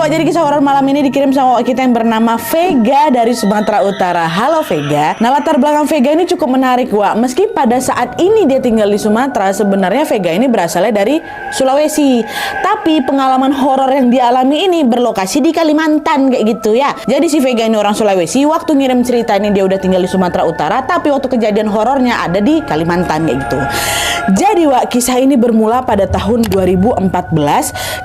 Wak, jadi kisah horor malam ini dikirim sama Wak kita yang bernama Vega dari Sumatera Utara. Halo Vega. Nah, latar belakang Vega ini cukup menarik, Wak. Meski pada saat ini dia tinggal di Sumatera, sebenarnya Vega ini berasalnya dari Sulawesi. Tapi pengalaman horor yang dialami ini berlokasi di Kalimantan kayak gitu ya. Jadi si Vega ini orang Sulawesi, waktu ngirim cerita ini dia udah tinggal di Sumatera Utara, tapi waktu kejadian horornya ada di Kalimantan kayak gitu. Jadi Wak, kisah ini bermula pada tahun 2014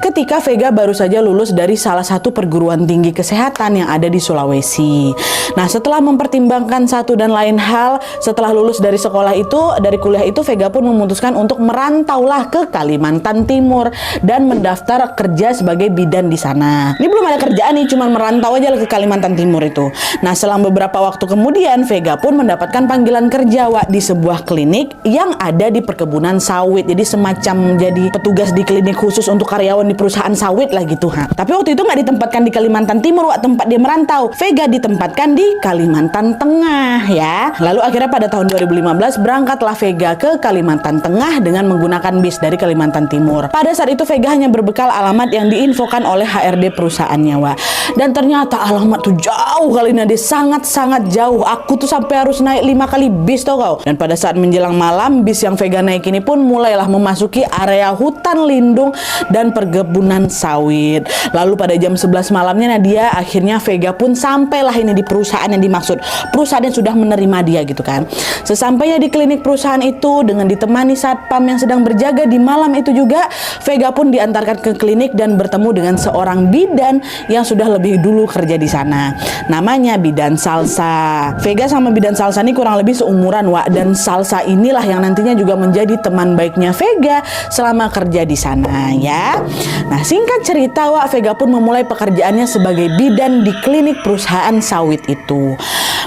ketika Vega baru saja lulus dari salah satu perguruan tinggi kesehatan yang ada di Sulawesi. Nah, setelah mempertimbangkan satu dan lain hal, setelah lulus dari sekolah itu, dari kuliah itu, Vega pun memutuskan untuk merantaulah ke Kalimantan Timur dan mendaftar kerja sebagai bidan di sana. Ini belum ada kerjaan nih, cuma merantau aja ke Kalimantan Timur itu. Nah, selang beberapa waktu kemudian, Vega pun mendapatkan panggilan kerja, Wak, di sebuah klinik yang ada di perkebunan sawit. Jadi semacam jadi petugas di klinik khusus untuk karyawan di perusahaan sawit lah gitu. Tapi waktu itu nggak ditempatkan di Kalimantan Timur, Wak, tempat dia merantau. Vega ditempatkan di Kalimantan Tengah ya. Lalu akhirnya pada tahun 2015 berangkatlah Vega ke Kalimantan Tengah dengan menggunakan bis dari Kalimantan Timur. Pada saat itu Vega hanya berbekal alamat yang diinfokan oleh HRD perusahaannya, Wak. Dan ternyata alamat tuh jauh kali ini, sangat-sangat jauh. Aku tuh sampai harus naik 5 kali bis tau kau. Dan pada saat menjelang malam, bis yang Vega naik ini pun mulailah memasuki area hutan lindung dan perkebunan sawit. Lalu pada jam 11 malamnya Nadia akhirnya Vega pun sampailah ini di perusahaan yang dimaksud. Perusahaan yang sudah menerima dia gitu kan. Sesampainya di klinik perusahaan itu dengan ditemani satpam yang sedang berjaga di malam itu juga, Vega pun diantarkan ke klinik dan bertemu dengan seorang bidan yang sudah lebih dulu kerja di sana. Namanya Bidan Salsa. Vega sama Bidan Salsa ini kurang lebih seumuran, Wak, dan Salsa inilah yang nantinya juga menjadi teman baiknya Vega selama kerja di sana ya. Nah, singkat cerita, Wak, Vega pun memulai pekerjaannya sebagai bidan di klinik perusahaan sawit itu.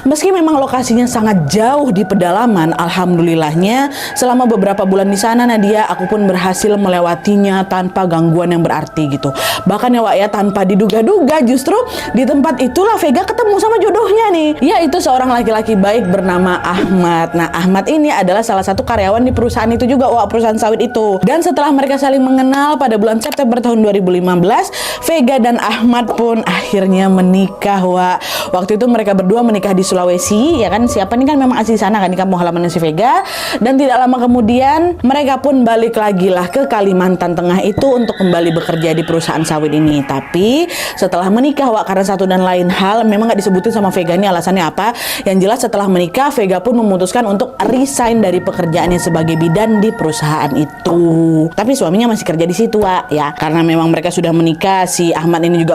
Meski memang lokasinya sangat jauh di pedalaman, alhamdulillahnya selama beberapa bulan di sana Nadia, aku pun berhasil melewatinya tanpa gangguan yang berarti gitu. Bahkan ya, Wak, ya, tanpa diduga-duga justru di tempat itulah Vega ketemu sama jodohnya nih, yaitu seorang laki-laki baik bernama Ahmad. Nah, Ahmad ini adalah salah satu karyawan di perusahaan itu juga, Wak, perusahaan sawit itu. Dan setelah mereka saling mengenal pada bulan September tahun 2015, Vega dan Ahmad pun akhirnya menikah, Wak. Waktu itu mereka berdua menikah di Sulawesi, ya kan, siapa nih kan memang asli sana kan, di kampung halaman si Vega. Dan tidak lama kemudian mereka pun balik lagi lah ke Kalimantan Tengah itu untuk kembali bekerja di perusahaan sawit ini. Tapi setelah menikah, Wak, karena satu dan lain hal, memang nggak disebutin sama Vega ini alasannya apa. Yang jelas setelah menikah, Vega pun memutuskan untuk resign dari pekerjaannya sebagai bidan di perusahaan itu. Tapi suaminya masih kerja di situ, Wak, ya. Karena memang mereka sudah menikah, si Ahmad ini juga